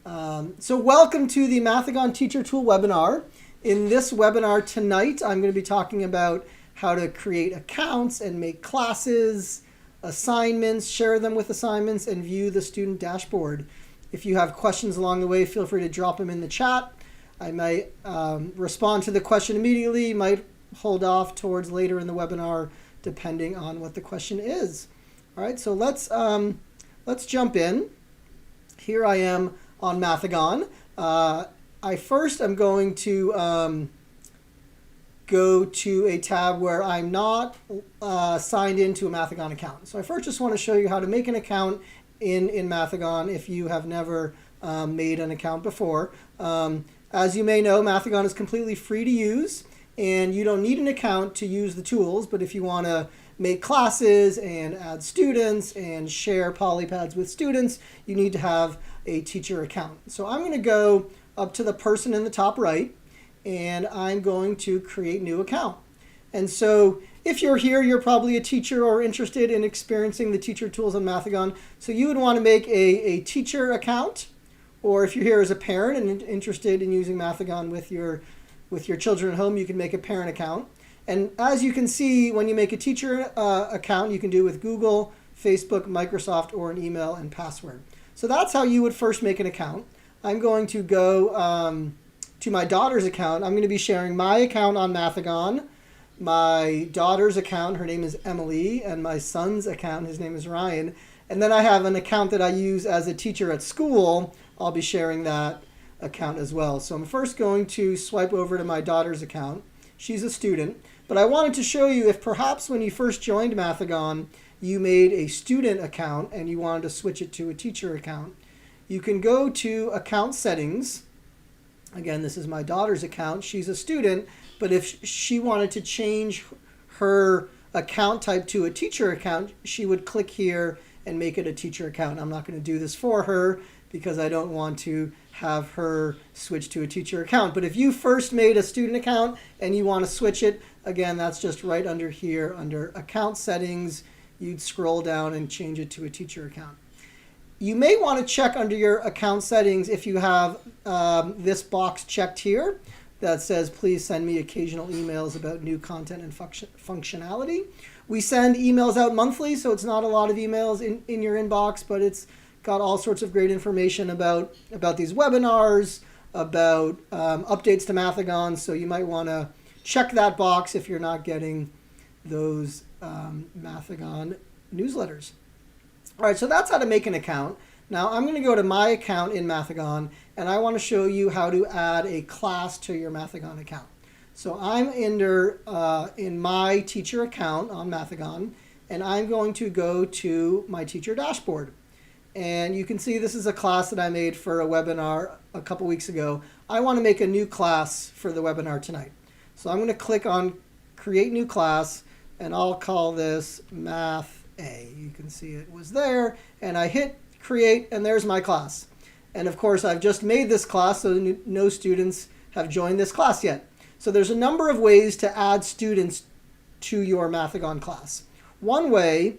So welcome to the Mathigon Teacher Tool webinar. In this webinar tonight, I'm going to be talking about how to create accounts and make classes, assignments, share them with assignments, and view the student dashboard. If you have questions along the way, feel free to drop them in the chat. I might respond to the question immediately, might hold off towards later in the webinar, depending on what the question is. All right, so let's jump in. Here I am on Mathigon. I first am going to go to a tab where I'm not signed into a Mathigon account. So I first just want to show you how to make an account in Mathigon if you have never made an account before. As you may know, Mathigon is completely free to use, and you don't need an account to use the tools, but if you want to make classes and add students and share polypads with students, you need to have a teacher account. So I'm going to go up to the person in the top right, and I'm going to create new account. And so if you're here, you're probably a teacher or interested in experiencing the teacher tools on Mathigon. So you would want to make a teacher account, or if you're here as a parent and interested in using Mathigon with your children at home, you can make a parent account. And as you can see, when you make a teacher account, you can do it with Google, Facebook, Microsoft, or an email and password. So that's how you would first make an account. I'm going to go to my daughter's account. I'm going to be sharing my account on Mathigon, my daughter's account, her name is Emily, and my son's account, his name is Ryan. And then I have an account that I use as a teacher at school. I'll be sharing that account as well. So I'm first going to swipe over to my daughter's account. She's a student. But I wanted to show you if perhaps when you first joined Mathigon, you made a student account and you wanted to switch it to a teacher account. You can go to account settings. Again, this is my daughter's account. She's a student, but if she wanted to change her account type to a teacher account, she would click here and make it a teacher account. I'm not going to do this for her because I don't want to have her switch to a teacher account. But if you first made a student account and you want to switch it, again, that's just right under here under account settings. You'd scroll down and change it to a teacher account. You may want to check under your account settings if you have this box checked here that says, please send me occasional emails about new content and functionality. We send emails out monthly, so it's not a lot of emails in your inbox, but it's got all sorts of great information about these webinars, about updates to Mathigon, so you might want to check that box if you're not getting those Mathigon newsletters. All right, so that's how to make an account. Now I'm going to go to my account in Mathigon, and I want to show you how to add a class to your Mathigon account. So I'm in my teacher account on Mathigon, and I'm going to go to my teacher dashboard. And you can see this is a class that I made for a webinar a couple weeks ago. I want to make a new class for the webinar tonight. So I'm going to click on Create New Class, and I'll call this Math A. You can see it was there, and I hit Create, and there's my class. And of course, I've just made this class, so no students have joined this class yet. So there's a number of ways to add students to your Mathigon class. One way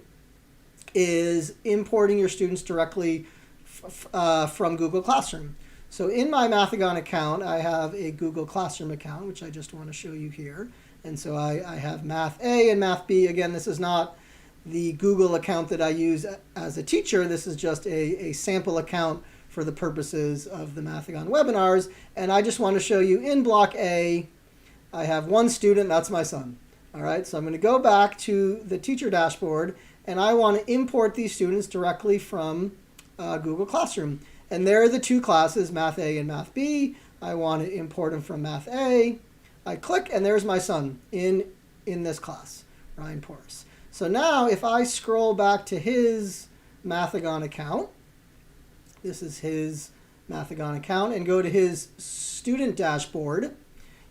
is importing your students directly from Google Classroom. So in my Mathigon account, I have a Google Classroom account, which I just want to show you here. And so I have Math A and Math B. Again, this is not the Google account that I use as a teacher. This is just a sample account for the purposes of the Mathigon webinars. And I just want to show you in block A, I have one student, that's my son. All right, so I'm going to go back to the teacher dashboard, and I want to import these students directly from Google Classroom. And there are the two classes, Math A and Math B. I want to import them from Math A. I click, and there's my son in this class, Ryan Poras. So now if I scroll back to his Mathigon account, this is his Mathigon account, and go to his student dashboard,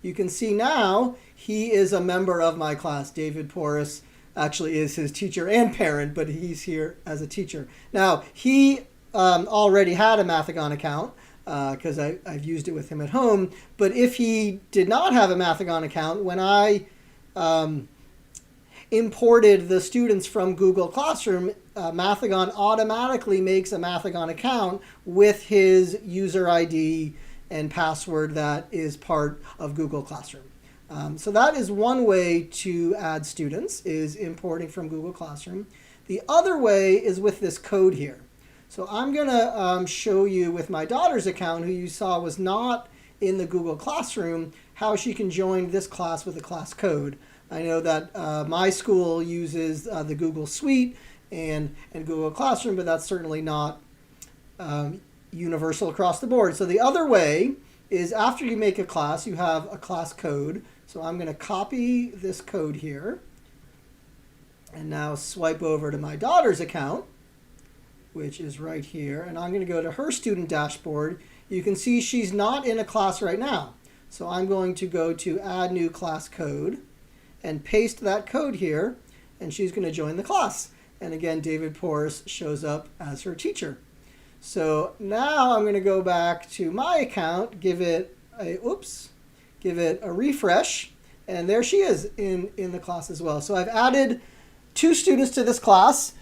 you can see now he is a member of my class. David Poras actually is his teacher and parent, but he's here as a teacher. Now, he already had a Mathigon account because I've used it with him at home. But if he did not have a Mathigon account, when I imported the students from Google Classroom, Mathigon automatically makes a Mathigon account with his user ID and password that is part of Google Classroom. So that is one way to add students, is importing from Google Classroom. The other way is with this code here. So I'm going to show you with my daughter's account, who you saw was not in the Google Classroom, how she can join this class with a class code. I know that my school uses the Google Suite and Google Classroom, but that's certainly not universal across the board. So the other way is, after you make a class, you have a class code. So I'm going to copy this code here and now swipe over to my daughter's account, which is right here. And I'm going to go to her student dashboard. You can see she's not in a class right now. So I'm going to go to Add New Class Code and paste that code here, and she's going to join the class. And again, David Poras shows up as her teacher. So now I'm going to go back to my account, give it a refresh, and there she is in the class as well. So I've added 2 students to this class.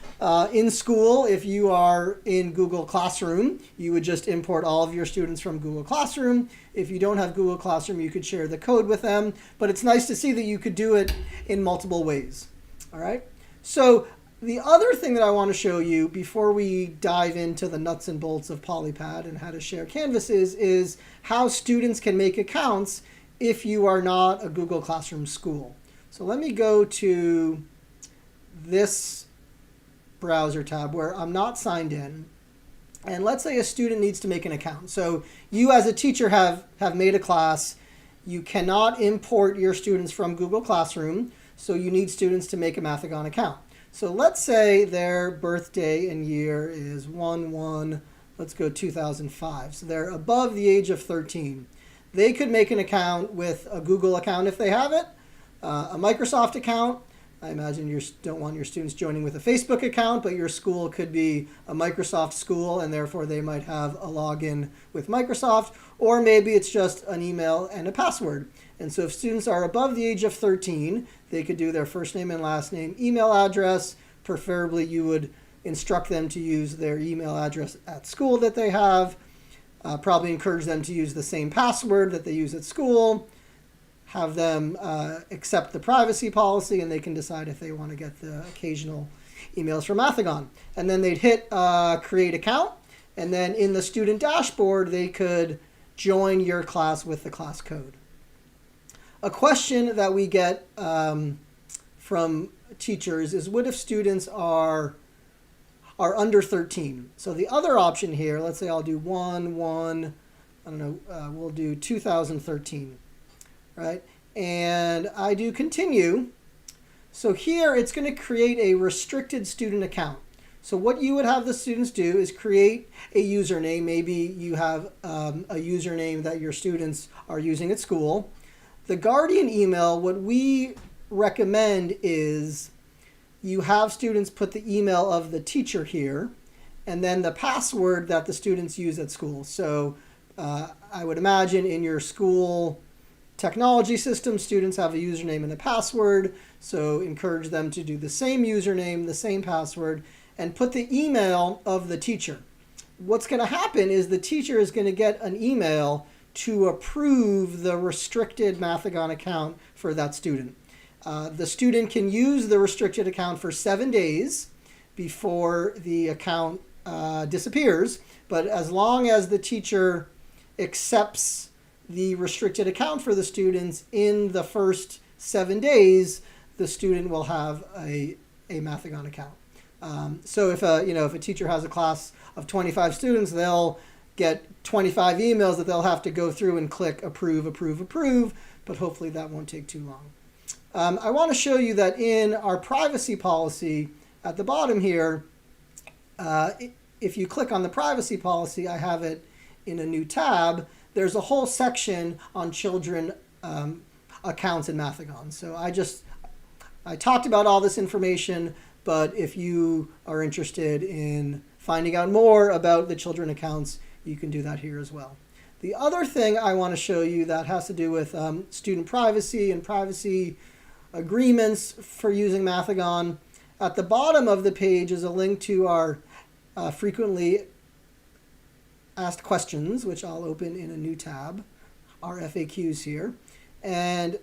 In school, if you are in Google Classroom, you would just import all of your students from Google Classroom. If you don't have Google Classroom, you could share the code with them. But it's nice to see that you could do it in multiple ways. All right. So the other thing that I want to show you before we dive into the nuts and bolts of Polypad and how to share canvases is how students can make accounts if you are not a Google Classroom school. So let me go to this browser tab where I'm not signed in. And let's say a student needs to make an account. So you as a teacher have made a class. You cannot import your students from Google Classroom, so you need students to make a Mathigon account. So let's say their birthday and year is 1/1, let's go 2005. So they're above the age of 13. They could make an account with a Google account if they have it, a Microsoft account. I imagine you don't want your students joining with a Facebook account, but your school could be a Microsoft school, and therefore they might have a login with Microsoft, or maybe it's just an email and a password. And so if students are above the age of 13, they could do their first name and last name, email address. Preferably you would instruct them to use their email address at school that they have. Probably encourage them to use the same password that they use at school. Have them accept the privacy policy, and they can decide if they want to get the occasional emails from Mathigon. And then they'd hit create account, and then in the student dashboard, they could join your class with the class code. A question that we get from teachers is, what if students are under 13? So the other option here, let's say I'll do 1/1, I don't know, we'll do 2013. Right? And I do continue. So here it's going to create a restricted student account. So what you would have the students do is create a username. Maybe you have a username that your students are using at school. The Guardian email, what we recommend is you have students put the email of the teacher here, and then the password that the students use at school. So I would imagine in your school technology system, students have a username and a password, so encourage them to do the same username, the same password, and put the email of the teacher. What's going to happen is the teacher is going to get an email to approve the restricted Mathigon account for that student. The student can use the restricted account for 7 days before the account disappears, but as long as the teacher accepts the restricted account for the students in the first 7 days, the student will have a Mathigon account. So if a teacher has a class of 25 students, they'll get 25 emails that they'll have to go through and click approve, approve, approve, but hopefully that won't take too long. I want to show you that in our privacy policy at the bottom here, if you click on the privacy policy, I have it in a new tab. There's a whole section on children accounts in Mathigon. So I talked about all this information, but if you are interested in finding out more about the children accounts, you can do that here as well. The other thing I want to show you that has to do with student privacy and privacy agreements for using Mathigon. At the bottom of the page is a link to our frequently asked questions, which I'll open in a new tab, our FAQs here. And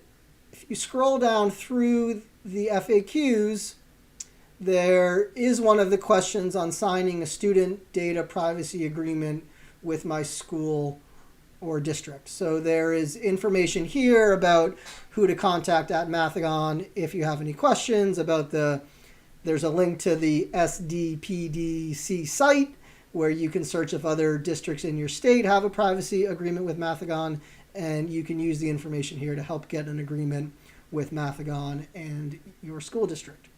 if you scroll down through the FAQs, there is one of the questions on signing a student data privacy agreement with my school or district. So there is information here about who to contact at Mathigon if you have any questions about there's a link to the SDPDC site where you can search if other districts in your state have a privacy agreement with Mathigon, and you can use the information here to help get an agreement with Mathigon and your school district.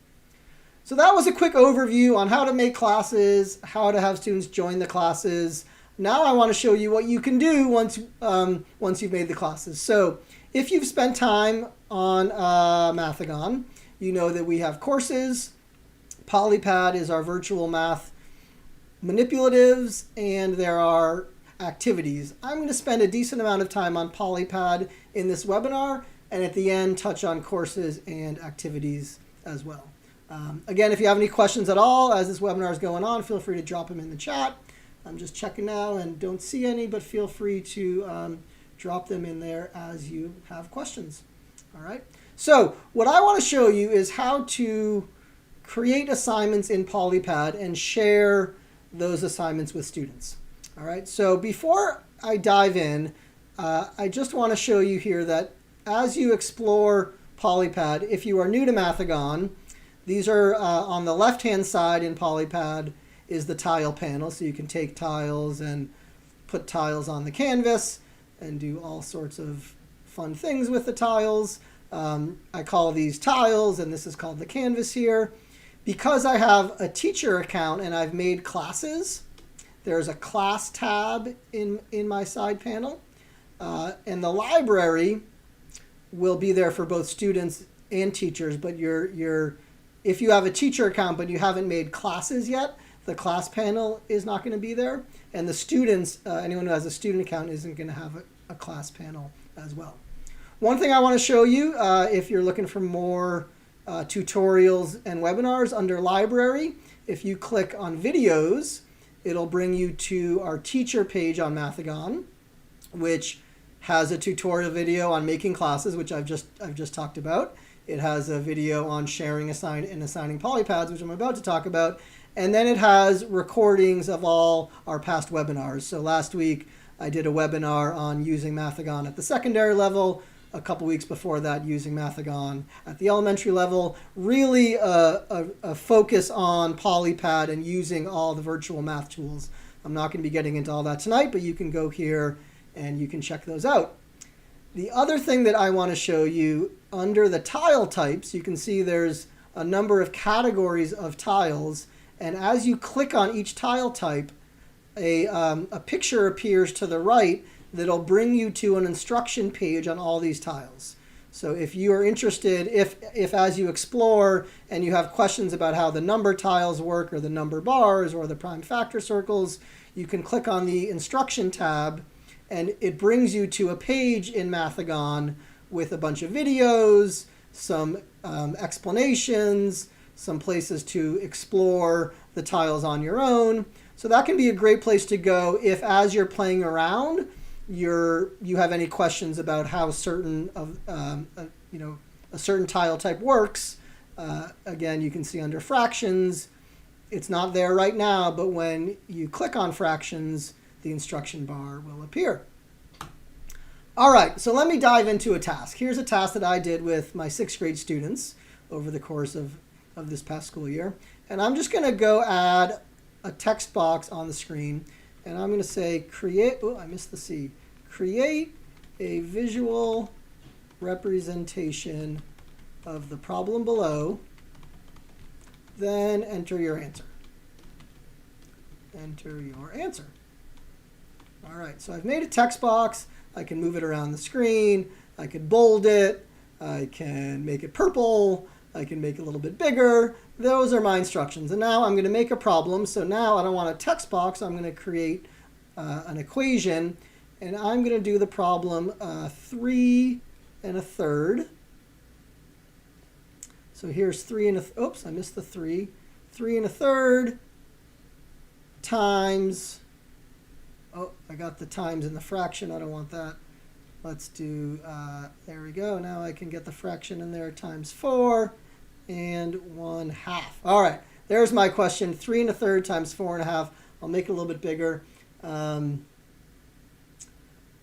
So that was a quick overview on how to make classes, how to have students join the classes. Now I want to show you what you can do once you've made the classes. So if you've spent time on Mathigon, you know that we have courses. Polypad is our virtual math manipulatives, and there are activities. I'm going to spend a decent amount of time on Polypad in this webinar, and at the end touch on courses and activities as well. Again, if you have any questions at all as this webinar is going on, feel free to drop them in the chat. I'm just checking now and don't see any, but feel free to drop them in there as you have questions. All right. So what I want to show you is how to create assignments in Polypad and share those assignments with students. All right. So before I dive in, I just want to show you here that as you explore Polypad, if you are new to Mathigon, these are on the left-hand side in Polypad is the tile panel. So you can take tiles and put tiles on the canvas and do all sorts of fun things with the tiles. I call these tiles, and this is called the canvas here. Because I have a teacher account and I've made classes, there's a class tab in my side panel. And the library will be there for both students and teachers, but if you have a teacher account but you haven't made classes yet, the class panel is not going to be there. And the students, anyone who has a student account isn't going to have a class panel as well. One thing I want to show you, if you're looking for more tutorials and webinars under library, if you click on videos, it'll bring you to our teacher page on Mathigon, which has a tutorial video on making classes, which I've just talked about. It has a video on sharing and assigning polypads, which I'm about to talk about. And then it has recordings of all our past webinars. So last week I did a webinar on using Mathigon at the secondary level. A couple weeks before that, using Mathigon at the elementary level. Really a focus on Polypad and using all the virtual math tools. I'm not going to be getting into all that tonight, but you can go here and you can check those out. The other thing that I want to show you, under the tile types, you can see there's a number of categories of tiles. And as you click on each tile type, a picture appears to the right that'll bring you to an instruction page on all these tiles. So if you are interested, if as you explore and you have questions about how the number tiles work or the number bars or the prime factor circles, you can click on the instruction tab and it brings you to a page in Mathigon with a bunch of videos, some explanations, some places to explore the tiles on your own. So that can be a great place to go if, as you're playing around, you have any questions about how a certain tile type works. Again, you can see under fractions, it's not there right now, but when you click on fractions, the instruction bar will appear. All right, so let me dive into a task. Here's a task that I did with my 6th grade students over the course of this past school year. And I'm just going to go add a text box on the screen. And I'm going to say create a visual representation of the problem below, then enter your answer. Enter your answer. All right, so I've made a text box. I can move it around the screen. I can bold it. I can make it purple. I can make it a little bit bigger. Those are my instructions. And now I'm going to make a problem. So now I don't want a text box. I'm going to create an equation. And I'm going to do the problem 3 1/3 So here's 3 and a, oops, I missed the 3. 3 and a third times, oh, I got the times in the fraction. I don't want that. Let's do, there we go. Now I can get the fraction in there, times 4 and 1/2. All right, there's my question. 3 and a third times 4 and a half. I'll make it a little bit bigger.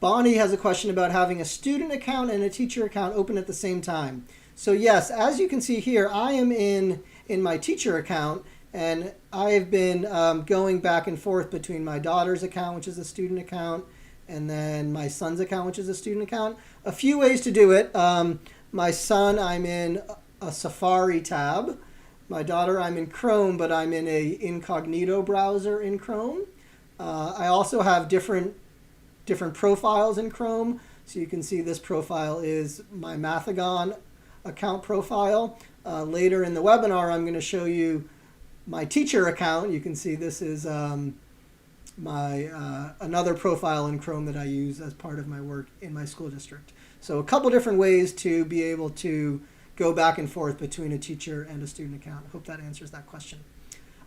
Bonnie has a question about having a student account and a teacher account open at the same time. So yes, as you can see here, I am in my teacher account, and I've been going back and forth between my daughter's account, which is a student account, and then my son's account, which is a student account. A few ways to do it. My son, I'm in a Safari tab. My daughter, I'm in Chrome, but I'm in a incognito browser in Chrome. I also have different profiles in Chrome. So you can see this profile is my Mathigon account profile. Later in the webinar, I'm going to show you my teacher account. You can see this is my another profile in Chrome that I use as part of my work in my school district. So a couple different ways to be able to go back and forth between a teacher and a student account. Hope that answers that question.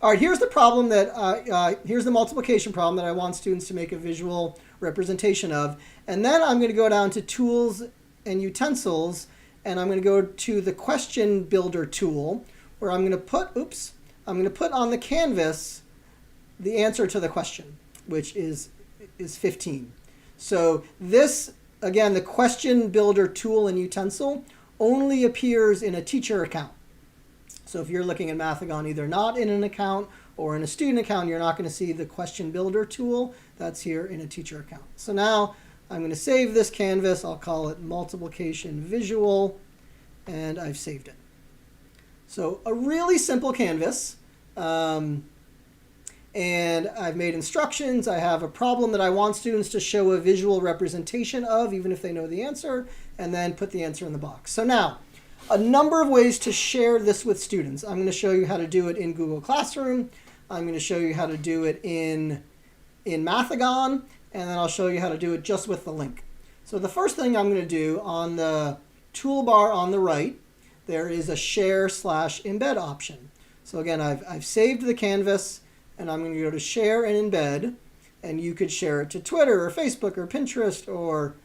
All right, here's the problem that here's the multiplication problem that I want students to make a visual representation of. And then I'm going to go down to Tools and Utensils, and I'm going to go to the Question Builder tool, where I'm going to put, I'm going to put on the canvas the answer to the question, which is 15. So this, again, the Question Builder tool and utensil only appears in a teacher account. So if you're looking at Mathigon, either not in an account or in a student account, you're not going to see the Question Builder tool. That's here in a teacher account. So now I'm going to save this canvas. I'll call it Multiplication Visual, and I've saved it. So a really simple canvas. And I've made instructions. I have a problem that I want students to show a visual representation of, even if they know the answer, and then put the answer in the box. So now, a number of ways to share this with students. I'm going to show you how to do it in Google Classroom. I'm going to show you how to do it in Mathigon, and then I'll show you how to do it just with the link. So the first thing I'm going to do, on the toolbar on the right, there is a Share/Embed option. So again, I've saved the canvas, and I'm going to go to Share and Embed, and you could share it to Twitter or Facebook or Pinterest, or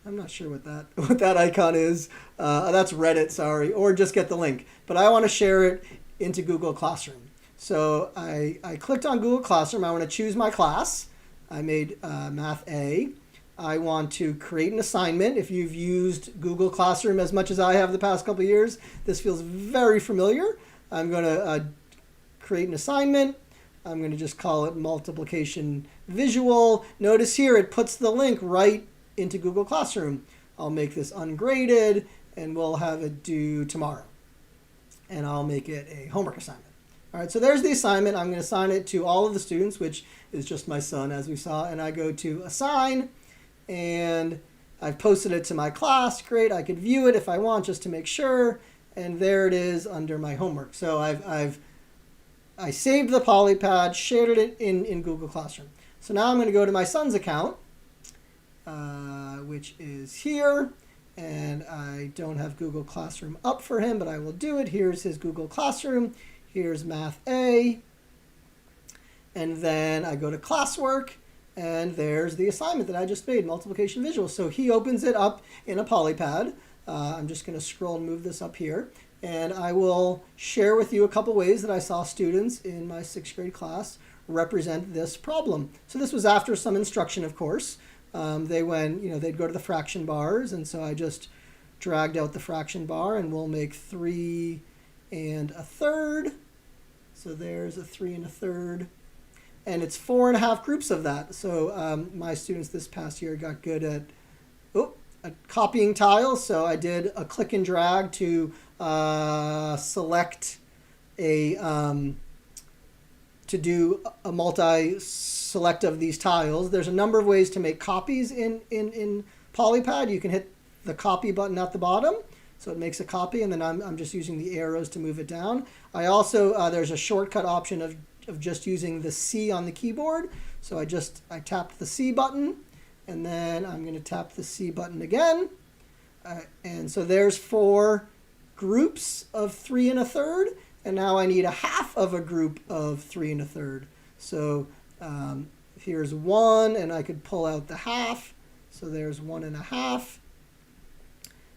I'm not sure what that icon is. That's Reddit, sorry, or just get the link. But I want to share it into Google Classroom. So I clicked on Google Classroom. I want to choose my class. I made Math A. I want to create an assignment. If you've used Google Classroom as much as I have the past couple of years, this feels very familiar. I'm going to create an assignment. I'm going to just call it Multiplication Visual. Notice here it puts the link right into Google Classroom. I'll make this ungraded, and we'll have it due tomorrow. And I'll make it a homework assignment. All right, so there's the assignment. I'm going to assign it to all of the students, which is just my son, as we saw. And I go to Assign, and I've posted it to my class. Great, I could view it if I want, just to make sure. And there it is under my homework. So I saved the polypad, shared it in Google Classroom. So now I'm going to go to my son's account, which is here. And I don't have Google Classroom up for him, but I will do it. Here's his Google Classroom. Here's Math A. And then I go to Classwork, and there's the assignment that I just made, Multiplication Visual. So he opens it up in a polypad. I'm just going to scroll and move this up here. And I will share with you a couple ways that I saw students in my 6th grade class represent this problem. So this was after some instruction, of course. They'd go to the fraction bars, and so I just dragged out the fraction bar, and we'll make 3 1/3. So there's a 3 1/3. And it's 4 1/2 groups of that. So my students this past year got good at copying tiles. So I did a click and drag to select to do a multi-select of these tiles. There's a number of ways to make copies in Polypad. You can hit the copy button at the bottom, so it makes a copy, and then I'm just using the arrows to move it down. I also, there's a shortcut option of just using the C on the keyboard. So I tapped the C button, and then I'm going to tap the C button again. And so there's 4 groups of 3 1/3, and now I need a half of a group of 3 1/3. So here's 1, and I could pull out the half. So there's 1 1/2.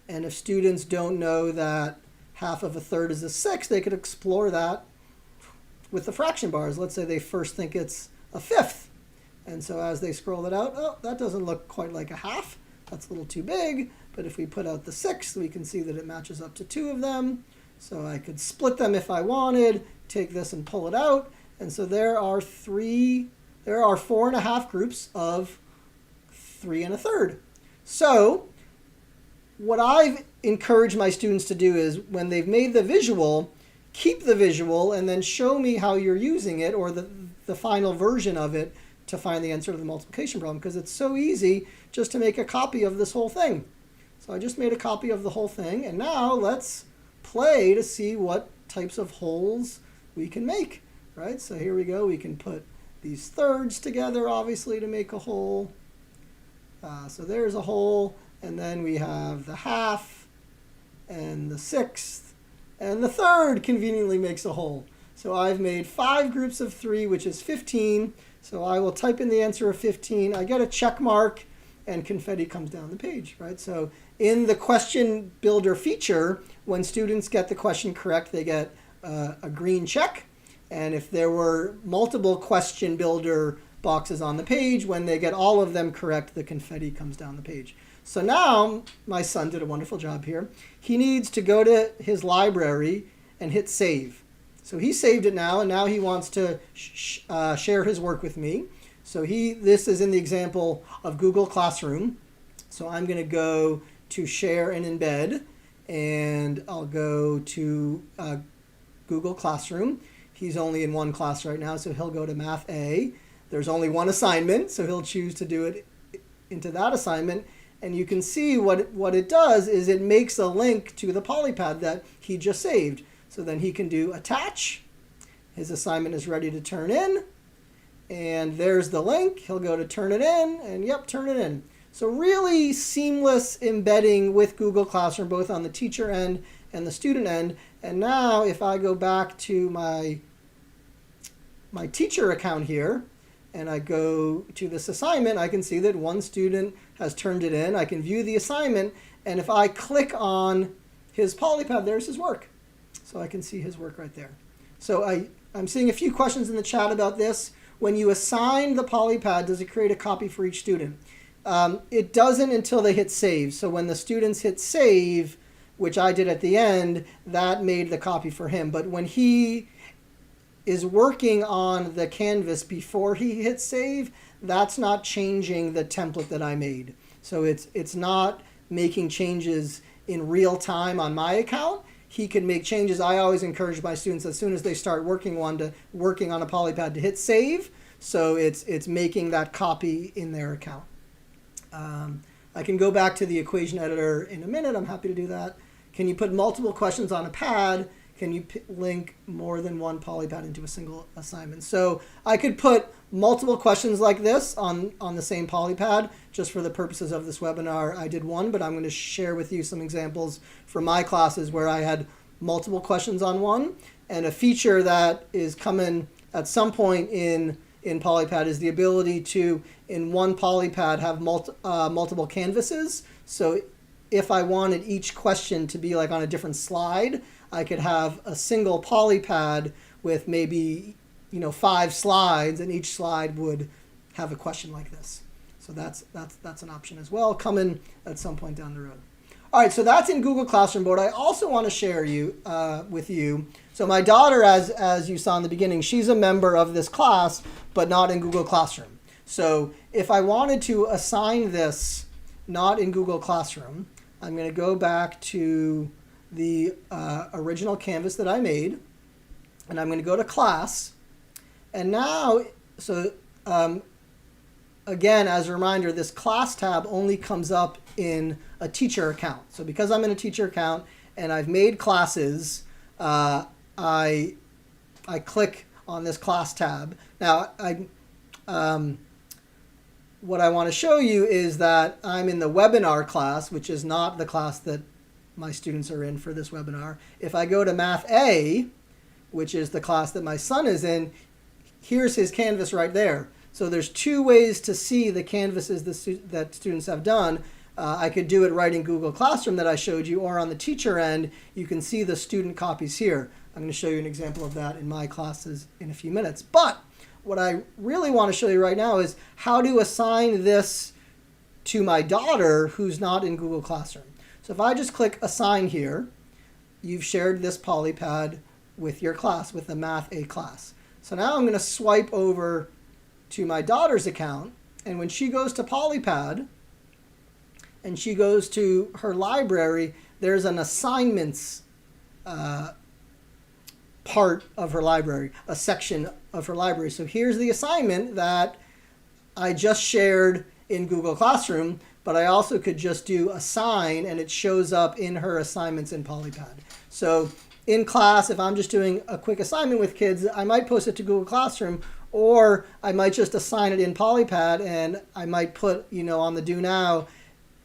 And if students don't know that half of a third is a 6, they could explore that with the fraction bars. Let's say they first think it's a 5th. And so as they scroll it out, oh, that doesn't look quite like a half. That's a little too big. But if we put out the 6th, we can see that it matches up to 2 of them. So I could split them if I wanted, take this and pull it out. And so there are 4 1/2 groups of 3 1/3. So what I've encouraged my students to do is when they've made the visual, keep the visual and then show me how you're using it, or the final version of it, to find the answer to the multiplication problem, because it's so easy just to make a copy of this whole thing. So I just made a copy of the whole thing, and now let's play to see what types of wholes we can make, right? So here we go. We can put these thirds together, obviously, to make a whole. So there's a whole, and then we have the half, and the 6th, and the third conveniently makes a whole. So I've made 5 groups of 3, which is 15. So I will type in the answer of 15. I get a check mark, and confetti comes down the page, right? So in the question builder feature, when students get the question correct, they get a green check. And if there were multiple question builder boxes on the page, when they get all of them correct, the confetti comes down the page. So now my son did a wonderful job here. He needs to go to his library and hit save. So he saved it now, and now he wants to share his work with me. So this is in the example of Google Classroom. So I'm going to go to share and embed, and I'll go to Google Classroom. He's only in one class right now, so he'll go to Math A. There's only one assignment, so he'll choose to do it into that assignment. And you can see what it does is it makes a link to the polypad that he just saved. So then he can do attach. His assignment is ready to turn in. And there's the link. He'll go to turn it in, and yep, turn it in. So really seamless embedding with Google Classroom, both on the teacher end and the student end. And now if I go back to my teacher account here, and I go to this assignment, I can see that one student has turned it in. I can view the assignment, and if I click on his polypad, there's his work. So I can see his work right there. So I'm seeing a few questions in the chat about this. When you assign the polypad, does it create a copy for each student? It doesn't until they hit save. So when the students hit save, which I did at the end, that made the copy for him. But when he is working on the canvas before he hits save, that's not changing the template that I made. So it's not making changes in real time on my account. He can make changes. I always encourage my students as soon as they start working on a polypad to hit save. So it's making that copy in their account. I can go back to the equation editor in a minute. I'm happy to do that. Can you put multiple questions on a pad? Can you link more than one polypad into a single assignment? So I could put multiple questions like this on the same polypad. Just for the purposes of this webinar, I did one, but I'm going to share with you some examples from my classes where I had multiple questions on one. And a feature that is coming at some point in polypad is the ability to, in one polypad, have multiple canvases. So if I wanted each question to be like on a different slide, I could have a single polypad with maybe 5 slides, and each slide would have a question like this. So that's an option as well, coming at some point down the road. All right, so that's in Google Classroom. But I also want to share with you. So my daughter, as you saw in the beginning, she's a member of this class, but not in Google Classroom. So if I wanted to assign this not in Google Classroom, I'm going to go back to the original canvas that I made, and I'm going to go to class. And now, again, as a reminder, this class tab only comes up in a teacher account. So because I'm in a teacher account and I've made classes, I click on this class tab. Now, what I want to show you is that I'm in the webinar class, which is not the class that my students are in for this webinar. If I go to Math A, which is the class that my son is in, here's his Canvas right there. So there's two ways to see the Canvases that students have done. I could do it right in Google Classroom that I showed you, or on the teacher end, you can see the student copies here. I'm going to show you an example of that in my classes in a few minutes. But what I really want to show you right now is how to assign this to my daughter who's not in Google Classroom. So if I just click Assign here, you've shared this Polypad with your class, with the Math A class. So now I'm going to swipe over to my daughter's account, and when she goes to Polypad and she goes to her library, there's an assignments part of her library, a section of her library. So here's the assignment that I just shared in Google Classroom, but I also could just do assign and it shows up in her assignments in Polypad. So in class, if I'm just doing a quick assignment with kids, I might post it to Google Classroom, or I might just assign it in Polypad, and I might put, on the Do Now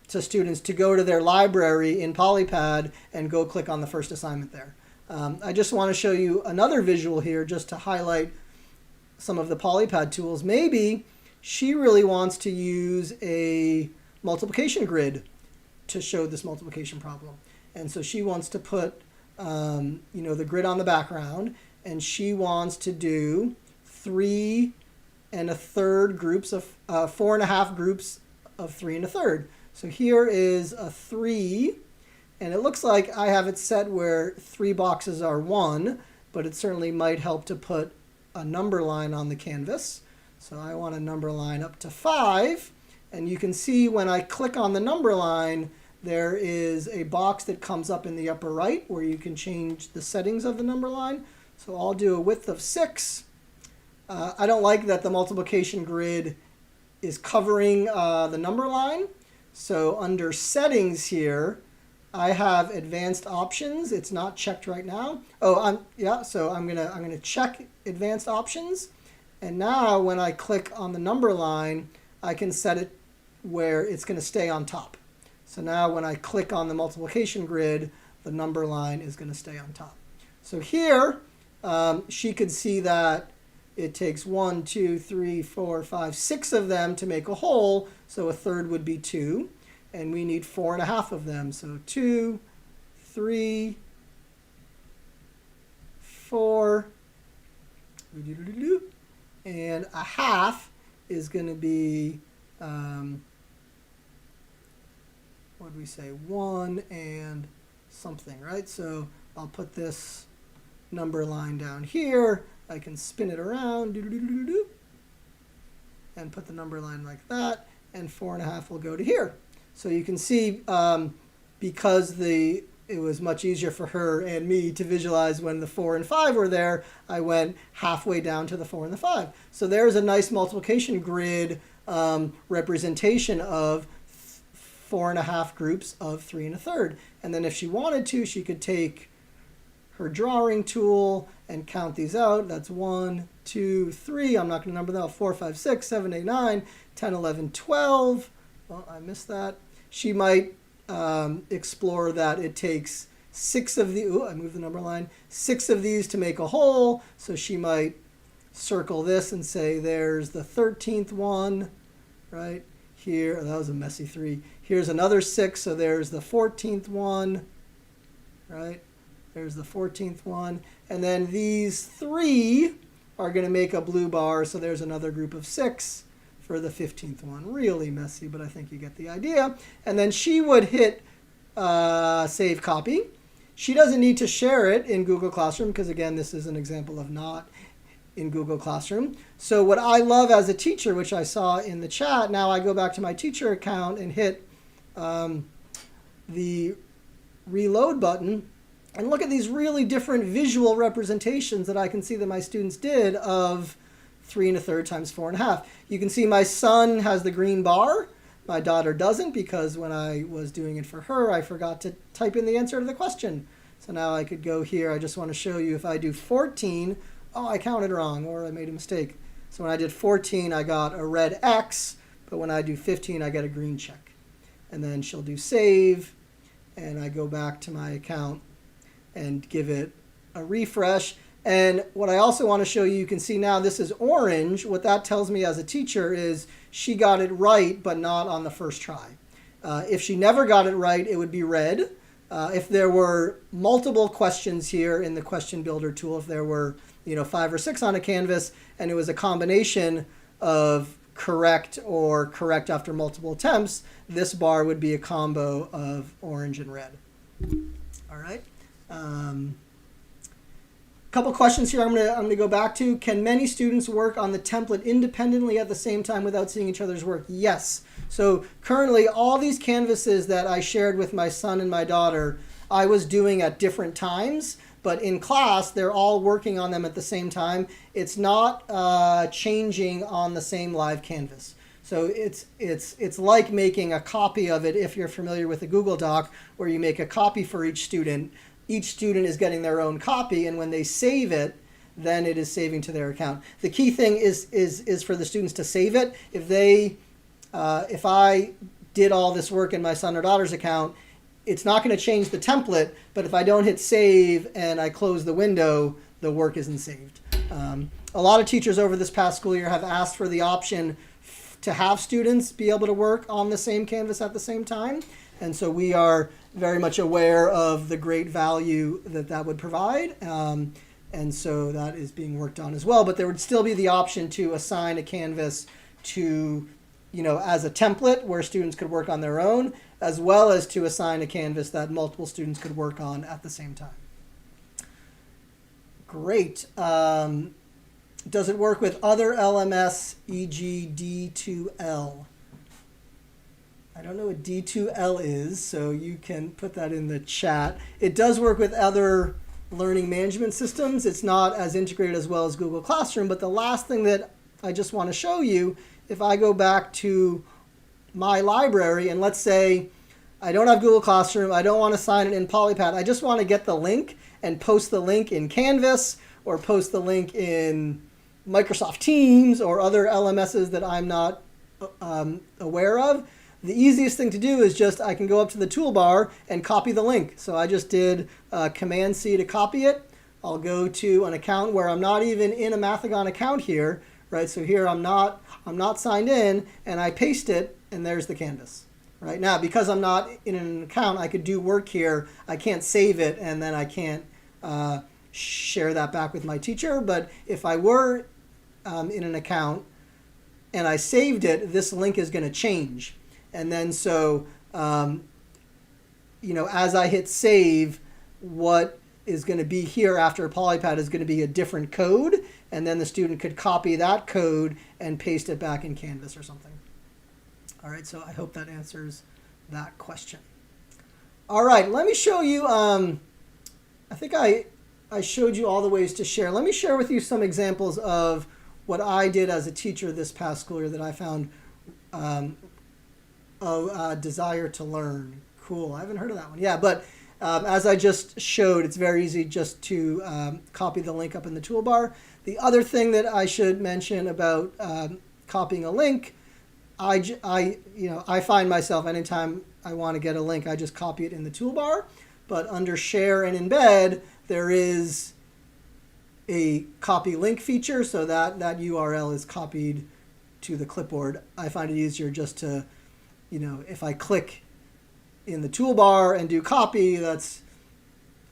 to students to go to their library in Polypad and go click on the first assignment there. I just want to show you another visual here just to highlight some of the Polypad tools. Maybe she really wants to use a multiplication grid to show this multiplication problem. And so she wants to put, the grid on the background, and she wants to do 3 1/3 groups of 4 1/2 groups of 3 1/3. So here is a 3, and it looks like I have it set where 3 boxes are 1, but it certainly might help to put a number line on the canvas. So I want a number line up to 5, and you can see when I click on the number line, there is a box that comes up in the upper right where you can change the settings of the number line. So I'll do a width of 6. I don't like that the multiplication grid is covering the number line. So under settings here, I have advanced options. It's not checked right now. So I'm gonna check advanced options. And now when I click on the number line, I can set it where it's going to stay on top. So now when I click on the multiplication grid, the number line is going to stay on top. So here, she could see that it takes 1, 2, 3, 4, 5, 6 of them to make a whole. So a third would be 2. And we need 4 1/2 of them. So 2, 3, 4, and a half is going to be, what do we say, 1 and something, right? So I'll put this number line down here. I can spin it around and put the number line like that, and 4 1/2 will go to here. So you can see because it was much easier for her and me to visualize when the 4 and 5 were there, I went halfway down to the 4 and the 5. So there's a nice multiplication grid representation of 4 1/2 groups of 3 1/3. And then if she wanted to, she could take her drawing tool and count these out. That's 1, 2, 3. I'm not going to number that. 4, 5, 6, 7, 8, 9, 10, 11, 12. Well, I missed that. She might explore that it takes 6 of the, I moved the number line, 6 of these to make a whole. So she might circle this and say there's the 13th one, right? Here, that was a messy 3. Here's another 6, so there's the 14th one, right? There's the 14th one. And then these 3 are going to make a blue bar, so there's another group of 6 for the 15th one. Really messy, but I think you get the idea. And then she would hit Save Copy. She doesn't need to share it in Google Classroom because, again, this is an example of not in Google Classroom. So what I love as a teacher, which I saw in the chat, now I go back to my teacher account and hit the reload button and look at these really different visual representations that I can see that my students did of 3 1/3 times 4 1/2. You can see my son has the green bar. My daughter doesn't because when I was doing it for her, I forgot to type in the answer to the question. So now I could go here. I just want to show you if I do 14, oh, I counted wrong or I made a mistake. So when I did 14, I got a red X, but when I do 15, I get a green check. And then she'll do save, and I go back to my account and give it a refresh. And what I also want to show you, you can see now this is orange. What that tells me as a teacher is she got it right, but not on the first try. If she never got it right, it would be red. If there were multiple questions here in the question builder tool, if there were 5 or 6 on a canvas and it was a combination of correct or correct after multiple attempts, this bar would be a combo of orange and red. All right. Couple questions here I'm gonna go back to. Can many students work on the template independently at the same time without seeing each other's work? Yes. So currently all these canvases that I shared with my son and my daughter, I was doing at different times, but in class they're all working on them at the same time. It's not changing on the same live canvas. So it's like making a copy of it if you're familiar with a Google Doc, where you make a copy for each student. Each student is getting their own copy, and when they save it, then it is saving to their account. The key thing is for the students to save it. If I did all this work in my son or daughter's account, it's not going to change the template, but if I don't hit save and I close the window, the work isn't saved. A lot of teachers over this past school year have asked for the option to have students be able to work on the same canvas at the same time. And so we are very much aware of the great value that would provide. And so that is being worked on as well. But there would still be the option to assign a canvas to, as a template where students could work on their own, as well as to assign a canvas that multiple students could work on at the same time. Great. Does it work with other LMS, e.g. D2L? I don't know what D2L is, so you can put that in the chat. It does work with other learning management systems. It's not as integrated as well as Google Classroom, but the last thing that I just want to show you, if I go back to my library, and let's say I don't have Google Classroom, I don't want to sign it in Polypad, I just want to get the link and post the link in Canvas or post the link in Microsoft Teams or other LMSs that I'm not aware of. The easiest thing to do is just I can go up to the toolbar and copy the link. So I just did Command-C to copy it. I'll go to an account where I'm not even in a Mathigon account here, right? So here I'm not signed in, and I paste it, and there's the canvas. Right now, because I'm not in an account, I could do work here. I can't save it, and then I can't share that back with my teacher. But if I were in an account and I saved it, this link is going to change. And then so, as I hit save, what is going to be here after Polypad is going to be a different code. And then the student could copy that code and paste it back in Canvas or something. All right, so I hope that answers that question. All right, let me show you, I think I showed you all the ways to share. Let me share with you some examples of what I did as a teacher this past school year that I found desire to learn. Cool, I haven't heard of that one. Yeah, but as I just showed, it's very easy just to copy the link up in the toolbar. The other thing that I should mention about copying a link, I find myself anytime I want to get a link, I just copy it in the toolbar. But under Share and Embed, there is a copy link feature, so that URL is copied to the clipboard. I find it easier just to, if I click in the toolbar and do copy, that's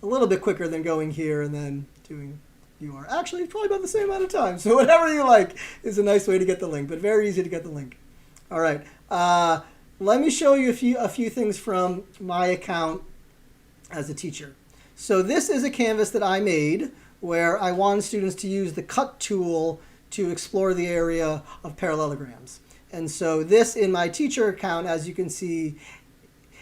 a little bit quicker than going here and then doing URL. Actually, it's probably about the same amount of time. So whatever you like is a nice way to get the link, but very easy to get the link. All right, let me show you a few things from my account as a teacher. So this is a canvas that I made where I want students to use the cut tool to explore the area of parallelograms. And so this in my teacher account, as you can see,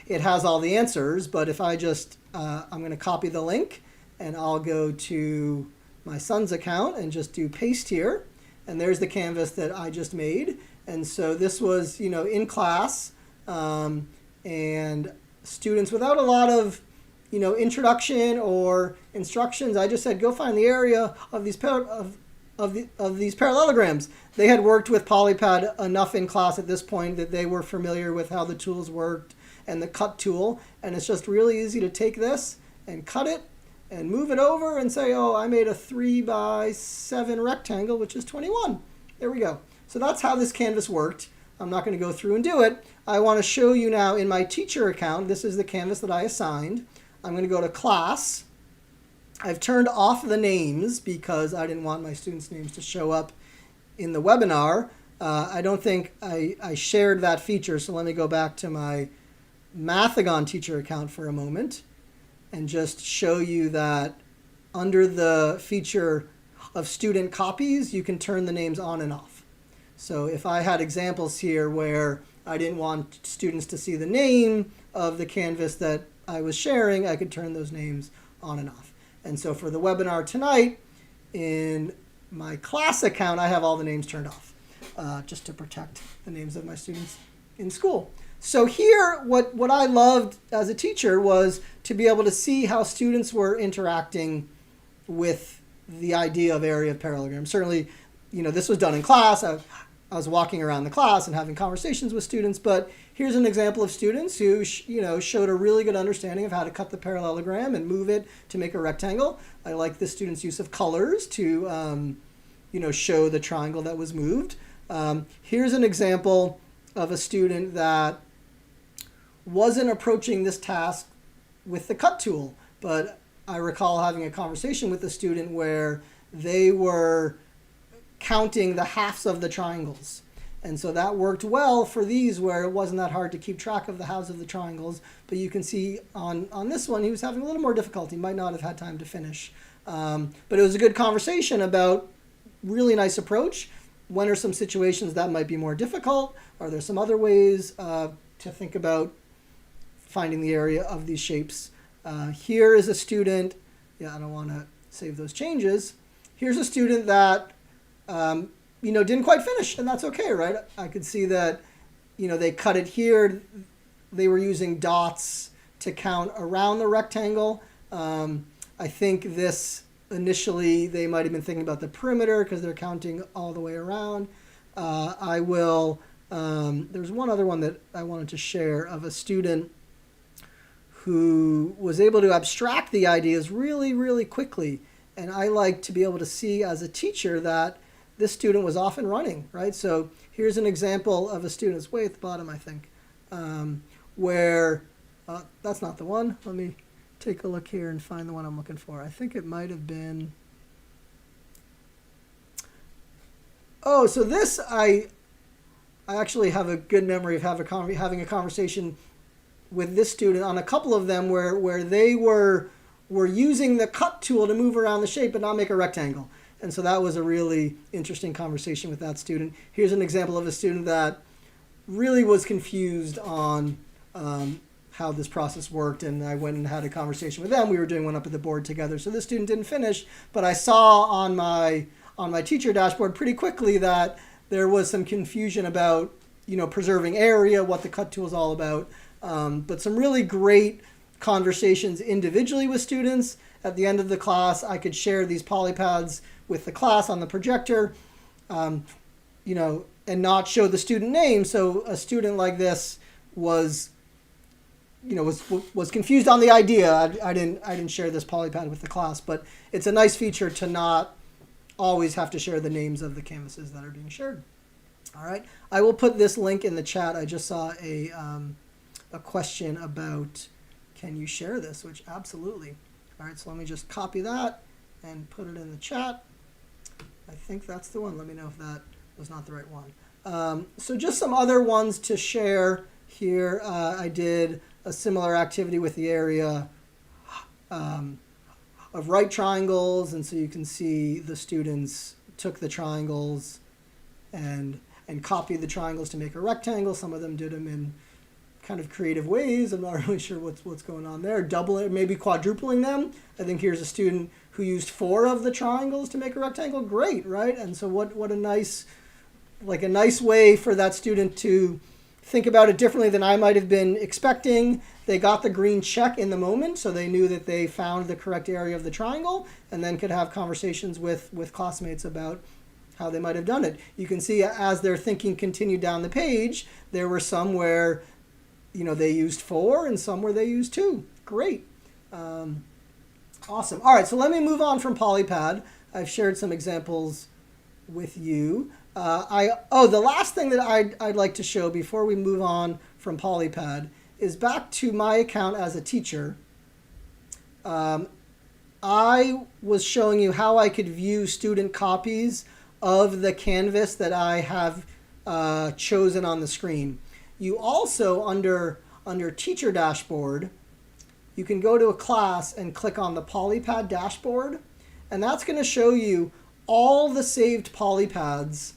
it has all the answers, but if I just, I'm going to copy the link and I'll go to my son's account and just do paste here. And there's the canvas that I just made. And so this was, in class, and students without a lot of, introduction or instructions. I just said, go find the area of these of these parallelograms. They had worked with Polypad enough in class at this point that they were familiar with how the tools worked and the cut tool. And it's just really easy to take this and cut it and move it over and say, oh, I made a 3x7 rectangle, which is 21. There we go. So that's how this canvas worked. I'm not going to go through and do it. I want to show you now in my teacher account. This is the canvas that I assigned. I'm going to go to class. I've turned off the names because I didn't want my students' names to show up in the webinar. I don't think I shared that feature, so let me go back to my Mathigon teacher account for a moment and just show you that under the feature of student copies, you can turn the names on and off. So if I had examples here where I didn't want students to see the name of the canvas that I was sharing, I could turn those names on and off. And so for the webinar tonight, in my class account, I have all the names turned off, just to protect the names of my students in school. So here, what I loved as a teacher was to be able to see how students were interacting with the idea of area of parallelogram. Certainly, this was done in class. I was walking around the class and having conversations with students, but here's an example of students who showed a really good understanding of how to cut the parallelogram and move it to make a rectangle. I like the student's use of colors to show the triangle that was moved. Here's an example of a student that wasn't approaching this task with the cut tool, but I recall having a conversation with a student where they were counting the halves of the triangles. And so that worked well for these where it wasn't that hard to keep track of the halves of the triangles. But you can see on this one, he was having a little more difficulty, might not have had time to finish. But it was a good conversation about really nice approach. When are some situations that might be more difficult? Are there some other ways to think about finding the area of these shapes? Here is a student, I don't want to save those changes. Here's a student that didn't quite finish, and that's okay, right? I could see that, they cut it here. They were using dots to count around the rectangle. I think this initially they might have been thinking about the perimeter because they're counting all the way around. There's one other one that I wanted to share of a student who was able to abstract the ideas really, really quickly. And I like to be able to see as a teacher that this student was off and running, right? So here's an example of a student, it's way at the bottom, I think, where, that's not the one. Let me take a look here and find the one I'm looking for. I think it might have been, so this, I actually have a good memory of having a conversation with this student on a couple of them where they were using the cut tool to move around the shape but not make a rectangle. And so that was a really interesting conversation with that student. Here's an example of a student that really was confused on how this process worked, and I went and had a conversation with them. We were doing one up at the board together. So this student didn't finish, but I saw on my teacher dashboard pretty quickly that there was some confusion about preserving area, what the cut tool is all about, but some really great conversations individually with students. At the end of the class, I could share these polypads with the class on the projector, and not show the student name. So a student like this was confused on the idea. I didn't share this polypad with the class, but it's a nice feature to not always have to share the names of the canvases that are being shared. All right, I will put this link in the chat. I just saw a question about, can you share this? Which absolutely. All right, so let me just copy that and put it in the chat. I think that's the one. Let me know if that was not the right one. So just some other ones to share here. I did a similar activity with the area of right triangles, and so you can see the students took the triangles and copied the triangles to make a rectangle. Some of them did them in kind of creative ways. I'm not really sure what's going on there. Doubling, maybe quadrupling them. I think here's a student who used 4 of the triangles to make a rectangle. Great, right? And so what a nice way for that student to think about it differently than I might have been expecting. They got the green check in the moment, so they knew that they found the correct area of the triangle, and then could have conversations with classmates about how they might have done it. You can see as their thinking continued down the page, there were some where they used 4 and some where they used 2. Great. Awesome. All right, so let me move on from Polypad. I've shared some examples with you. The last thing that I'd like to show before we move on from Polypad is back to my account as a teacher. I was showing you how I could view student copies of the canvas that I have chosen on the screen. You also, under Teacher Dashboard, you can go to a class and click on the Polypad dashboard, and that's going to show you all the saved Polypads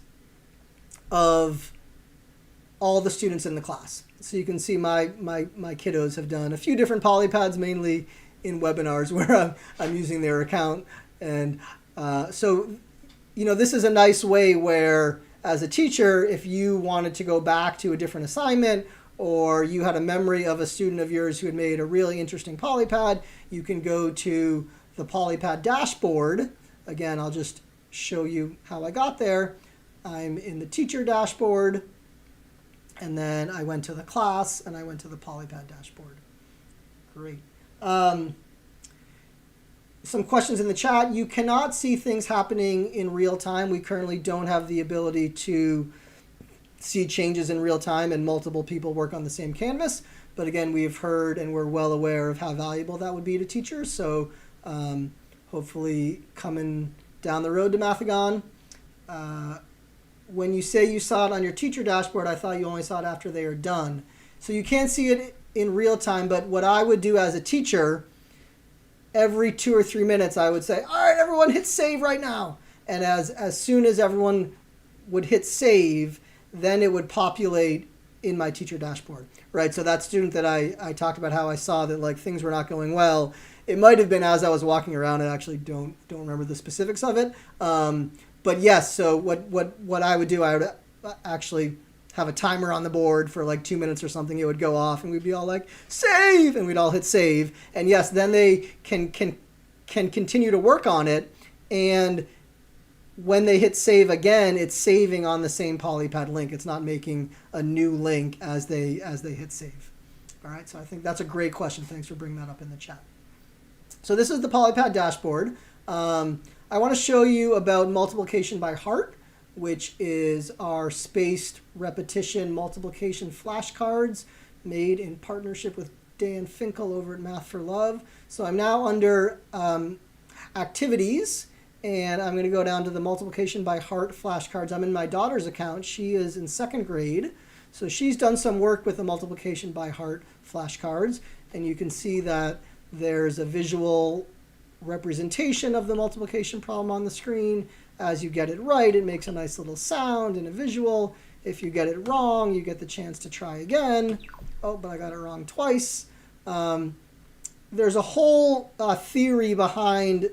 of all the students in the class. So you can see my kiddos have done a few different Polypads, mainly in webinars where I'm using their account. And so this is a nice way where, as a teacher, if you wanted to go back to a different assignment, or you had a memory of a student of yours who had made a really interesting Polypad, you can go to the Polypad dashboard. Again, I'll just show you how I got there. I'm in the teacher dashboard, and then I went to the class, and I went to the Polypad dashboard. Great. Some questions in the chat. You cannot see things happening in real time. We currently don't have the ability to see changes in real time and multiple people work on the same canvas. But again, we've heard and we're well aware of how valuable that would be to teachers. So hopefully coming down the road to Mathigon. When you say you saw it on your teacher dashboard, I thought you only saw it after they are done. So you can't see it in real time, but what I would do as a teacher, every 2 or 3 minutes, I would say, all right, everyone hit save right now. And as soon as everyone would hit save, then it would populate in my teacher dashboard, right? So that student that I talked about, how I saw that things were not going well, it might have been as I was walking around. I actually don't remember the specifics of it. But yes, so what I would do, I would actually have a timer on the board for 2 minutes or something. It would go off, and we'd be all like, save, and we'd all hit save. And yes, then they can continue to work on it, and when they hit save again, it's saving on the same Polypad link. It's not making a new link as they hit save. All right, so I think that's a great question. Thanks for bringing that up in the chat. So this is the Polypad dashboard. I want to show you about multiplication by heart, which is our spaced repetition multiplication flashcards made in partnership with Dan Finkel over at Math for Love. So I'm now under activities, and I'm going to go down to the multiplication by heart flashcards. I'm in my daughter's account. She is in 2nd grade. So she's done some work with the multiplication by heart flashcards, and you can see that there's a visual representation of the multiplication problem on the screen. As you get it right, it makes a nice little sound and a visual. If you get it wrong, you get the chance to try again. Oh, but I got it wrong twice. There's a whole theory behind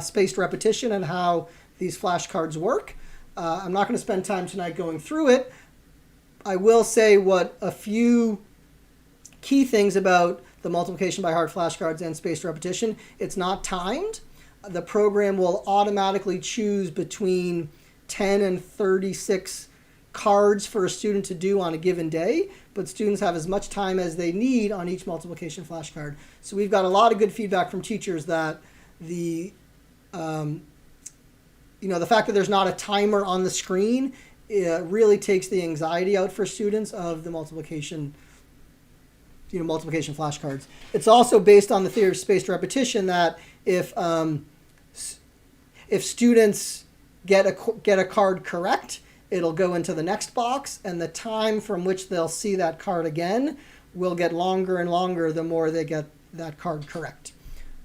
spaced repetition and how these flashcards work. I'm not going to spend time tonight going through it. I will say what a few key things about the multiplication by heart flashcards and spaced repetition. It's not timed. The program will automatically choose between 10 and 36 cards for a student to do on a given day, but students have as much time as they need on each multiplication flashcard. So we've got a lot of good feedback from teachers that the fact that there's not a timer on the screen really takes the anxiety out for students of the multiplication flashcards. It's also based on the theory of spaced repetition that if students get a card correct, it'll go into the next box, and the time from which they'll see that card again will get longer and longer the more they get that card correct.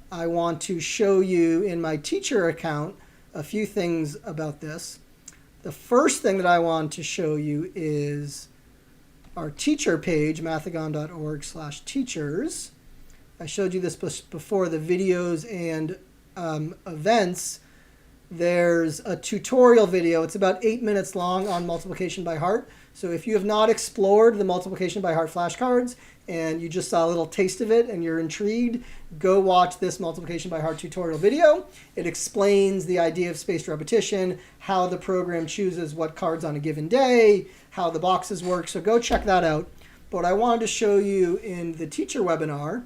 I want to show you in my teacher account a few things about this. The first thing that I want to show you is our teacher page, mathigon.org/teachers. I showed you this before, the videos and events. There's a tutorial video. It's about 8 minutes long on multiplication by heart. So if you have not explored the multiplication by heart flashcards and you just saw a little taste of it and you're intrigued, go watch this multiplication by heart tutorial video. It explains the idea of spaced repetition, how the program chooses what cards on a given day, how the boxes work. So go check that out. But what I wanted to show you in the teacher webinar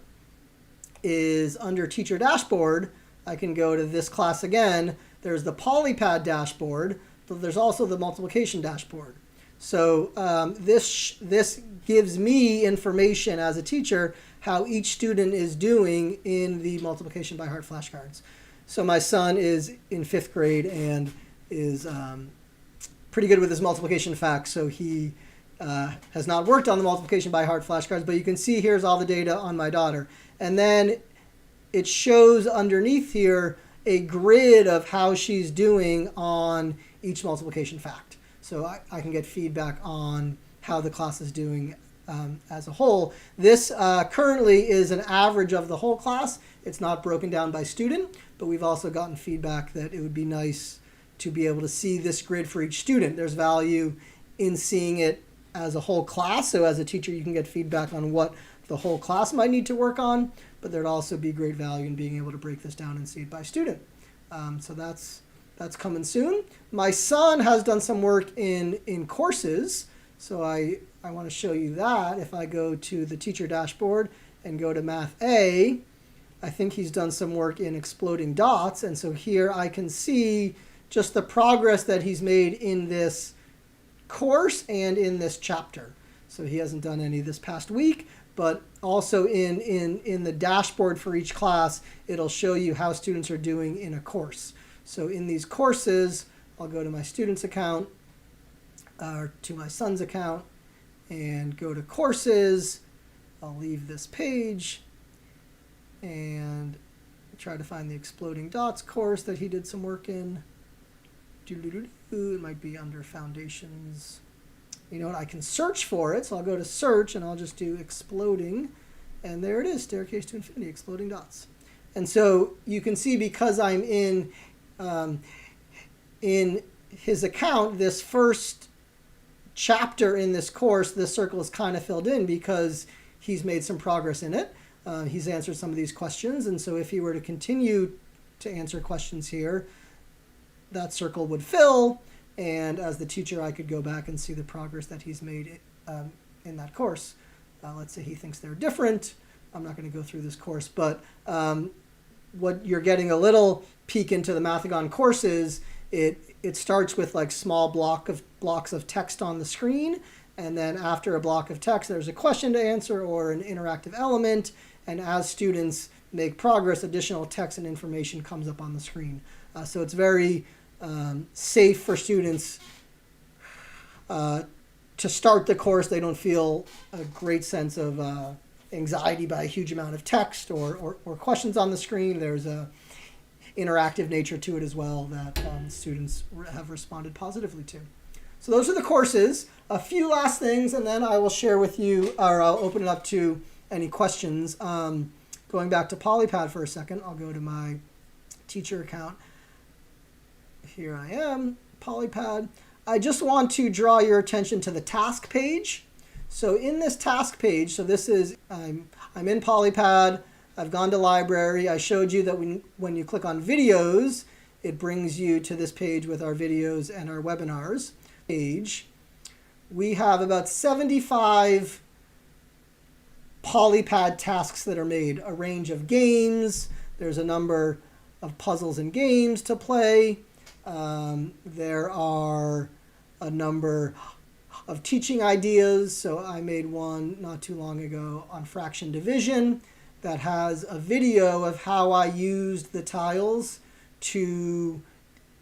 is under Teacher Dashboard. I can go to this class again. There's the Polypad dashboard, but there's also the multiplication dashboard. So this gives me information as a teacher how each student is doing in the multiplication by heart flashcards. So my son is in 5th grade and is pretty good with his multiplication facts. So he has not worked on the multiplication by heart flashcards, but you can see here's all the data on my daughter. And then it shows underneath here a grid of how she's doing on each multiplication fact. So I can get feedback on how the class is doing as a whole. This currently is an average of the whole class. It's not broken down by student, but we've also gotten feedback that it would be nice to be able to see this grid for each student. There's value in seeing it as a whole class. So as a teacher, you can get feedback on what the whole class might need to work on, but there'd also be great value in being able to break this down and see it by student. So that's coming soon. My son has done some work in courses. So I want to show you that. If I go to the teacher dashboard and go to Math A, I think he's done some work in exploding dots. And so here I can see just the progress that he's made in this course and in this chapter. So he hasn't done any this past week, but also in the dashboard for each class, it'll show you how students are doing in a course. So in these courses, I'll go to my student's account, or to my son's account, and go to courses. I'll leave this page and try to find the exploding dots course that he did some work in. It might be under foundations. You know what, I can search for it, so I'll go to search and I'll just do exploding, and there it is, Staircase to Infinity, exploding dots. And so you can see because I'm in his account, this first chapter in this course, this circle is kind of filled in because he's made some progress in it. He's answered some of these questions, and so if he were to continue to answer questions here, that circle would fill, and as the teacher I could go back and see the progress that he's made in that course. Let's say he thinks they're different. I'm not going to go through this course, but what you're getting a little peek into the Mathigon courses, it starts with like small blocks of text on the screen, and then after a block of text there's a question to answer or an interactive element, and as students make progress, additional text and information comes up on the screen. So it's very safe for students to start the course. They don't feel a great sense of anxiety by a huge amount of text or questions on the screen. There's a interactive nature to it as well that students have responded positively to. So those are the courses. A few last things, and then I will share with you, or I'll open it up to any questions. Going back to Polypad for a second, I'll go to my teacher account. Here I am, Polypad. I just want to draw your attention to the task page. So in this task page, so this is, I'm in Polypad, I've gone to library. I showed you that when you click on videos, it brings you to this page with our videos and our webinars page. We have about 75 Polypad tasks that are made, a range of games. There's a number of puzzles and games to play. There are a number of teaching ideas. So I made one not too long ago on fraction division that has a video of how I used the tiles to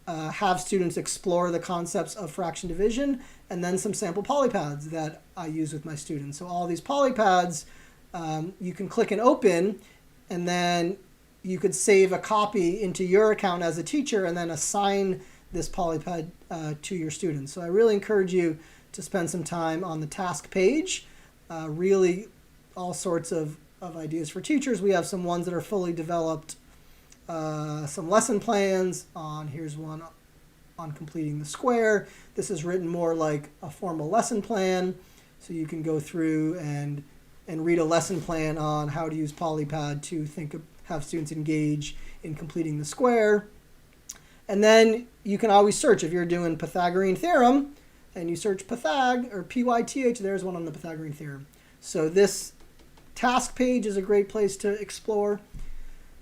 have students explore the concepts of fraction division, and then some sample polypads that I use with my students. So all these polypads, you can click and open, and then you could save a copy into your account as a teacher and then assign this polypad to your students. So I really encourage you to spend some time on the task page. Really all sorts of ideas for teachers. We have some ones that are fully developed, some lesson plans on, here's one on completing the square. This is written more like a formal lesson plan. So you can go through and read a lesson plan on how to use Polypad to have students engage in completing the square. And then you can always search. If you're doing Pythagorean theorem and you search Pythag or PYTH, there's one on the Pythagorean theorem. So this task page is a great place to explore.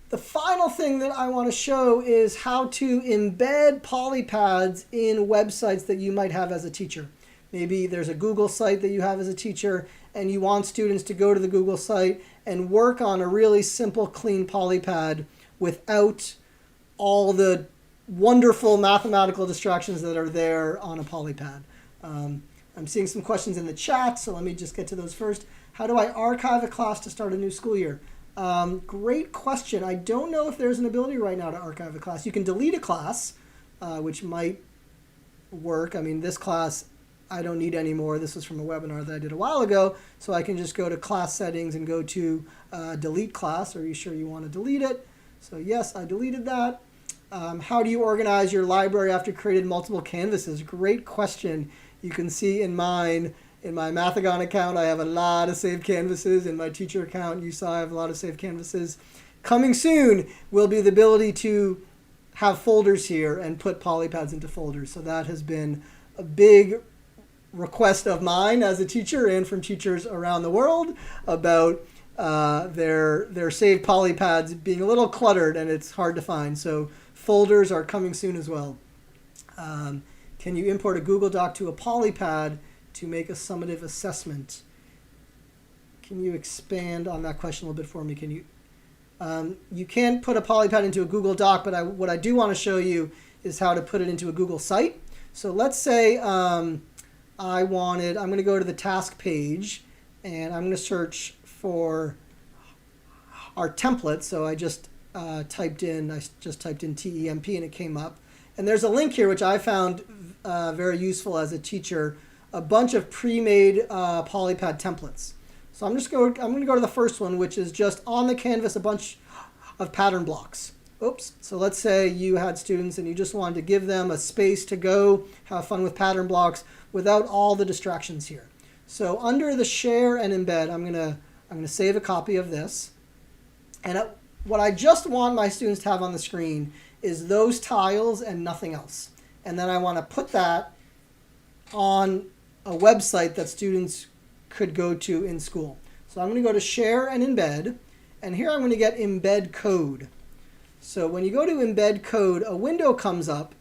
The final thing that I want to show is how to embed Polypads in websites that you might have as a teacher. Maybe there's a Google site that you have as a teacher and you want students to go to the Google site and work on a really simple, clean Polypad without all the wonderful mathematical distractions that are there on a Polypad. I'm seeing some questions in the chat, so let me just get to those first. How do I archive a class to start a new school year? Great question. I don't know if there's an ability right now to archive a class. You can delete a class, which might work. I mean, this class I don't need anymore. This was from a webinar that I did a while ago, so I can just go to class settings and go to delete class. Are you sure you want to delete it? So yes, I deleted that. How do you organize your library after you created multiple canvases? Great question. You can see in mine, in my Mathigon account, I have a lot of saved canvases. In my teacher account, you saw I have a lot of saved canvases. Coming soon will be the ability to have folders here and put Polypads into folders. So that has been a big request of mine as a teacher and from teachers around the world about their saved Polypads being a little cluttered and it's hard to find. So folders are coming soon as well. Can you import a Google Doc to a Polypad to make a summative assessment? Can you expand on that question a little bit for me? Can you? You can put a Polypad into a Google Doc, but what I do want to show you is how to put it into a Google site. So let's say I'm going to go to the task page and I'm going to search for our template. So I just typed in TEMP and it came up. And there's a link here which I found very useful as a teacher, a bunch of pre-made Polypad templates. So I'm going to go to the first one, which is just on the canvas a bunch of pattern blocks. Oops. So let's say you had students and you just wanted to give them a space to go have fun with pattern blocks without all the distractions here. So under the share and embed, I'm going to save a copy of this. And what I just want my students to have on the screen is those tiles and nothing else. And then I want to put that on a website that students could go to in school. So I'm going to go to share and embed. And here I'm going to get embed code. So when you go to embed code, a window comes up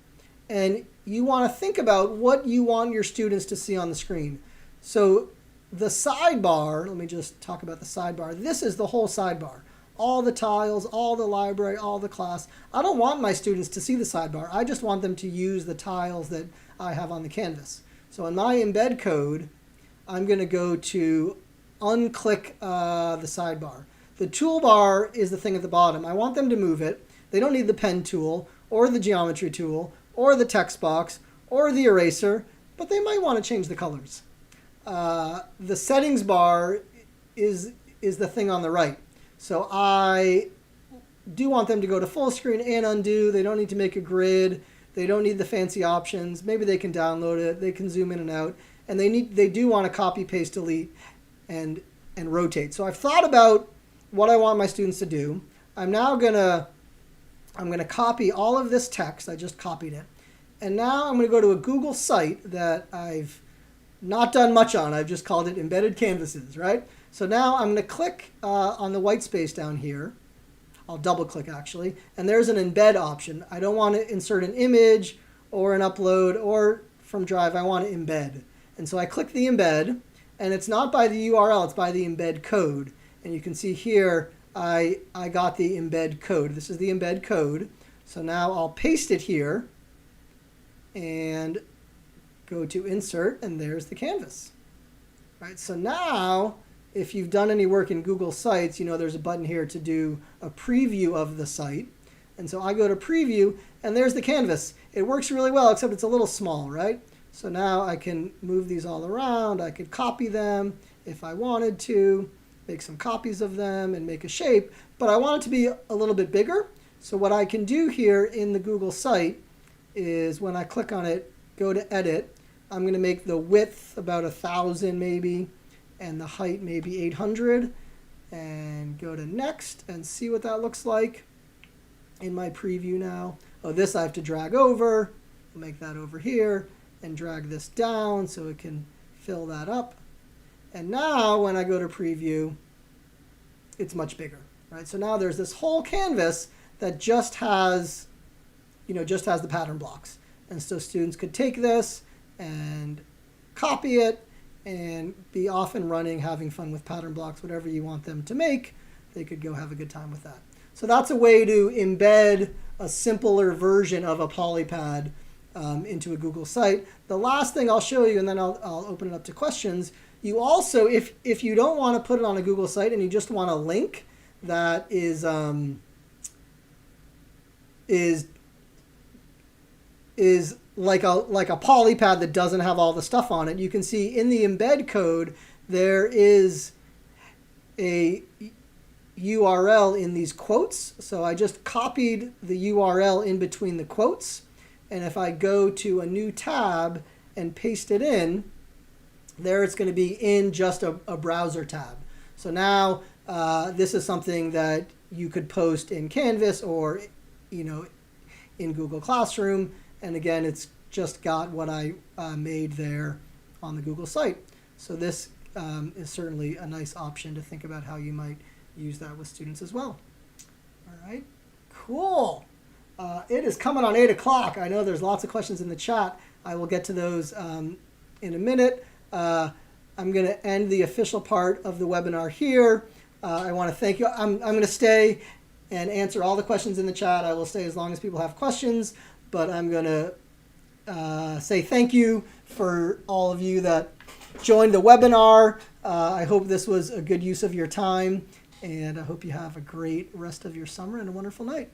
and you want to think about what you want your students to see on the screen. So the sidebar, let me just talk about the sidebar. This is the whole sidebar. All the tiles, all the library, all the class. I don't want my students to see the sidebar. I just want them to use the tiles that I have on the canvas. So in my embed code, I'm going to go to unclick the sidebar. The toolbar is the thing at the bottom. I want them to move it. They don't need the pen tool or the geometry tool or the text box or the eraser, but they might want to change the colors. The settings bar is the thing on the right. So I do want them to go to full screen and undo. They don't need to make a grid. They don't need the fancy options. Maybe they can download it. They can zoom in and out. And they do want to copy, paste, delete, and rotate. So I've thought about what I want my students to do. I'm going to copy all of this text. I just copied it. And now I'm going to go to a Google site that I've not done much on. I've just called it Embedded Canvases, right? So now I'm going to click on the white space down here. I'll double click actually. And there's an embed option. I don't want to insert an image or an upload or from Drive. I want to embed. And so I click the embed, and it's not by the URL, it's by the embed code. And you can see here, I got the embed code. This is the embed code. So now I'll paste it here and go to insert, and there's the canvas. Right, so now, if you've done any work in Google Sites, you know there's a button here to do a preview of the site. And so I go to preview, and there's the canvas. It works really well, except it's a little small, right? So now I can move these all around. I could copy them if I wanted to, make some copies of them and make a shape, but I want it to be a little bit bigger. So what I can do here in the Google site is when I click on it, go to edit, I'm going to make the width about 1,000 maybe, and the height maybe 800, and go to next and see what that looks like in my preview now. Oh, this I have to drag over. I'll make that over here and drag this down so it can fill that up. And now when I go to preview, it's much bigger, right? So now there's this whole canvas that just has, just has the pattern blocks. And so students could take this and copy it and be off and running, having fun with pattern blocks, whatever you want them to make. They could go have a good time with that. So that's a way to embed a simpler version of a polypad into a Google site. The last thing I'll show you, and then I'll open it up to questions. You also, if you don't want to put it on a Google site and you just want a link that is like a polypad that doesn't have all the stuff on it, you can see in the embed code there is a URL in these quotes. So I just copied the URL in between the quotes, and if I go to a new tab and paste it in, there it's going to be in just a browser tab. So now this is something that you could post in Canvas or in Google Classroom, and again it's just got what I made there on the Google site. So this is certainly a nice option to think about how you might use that with students as well. All right, cool. It is coming on 8 o'clock. I know there's lots of questions in the chat. I will get to those in a minute. I'm going to end the official part of the webinar here. I want to thank you. I'm going to stay and answer all the questions in the chat. I will stay as long as people have questions, but I'm going to say thank you for all of you that joined the webinar. I hope this was a good use of your time, and I hope you have a great rest of your summer and a wonderful night.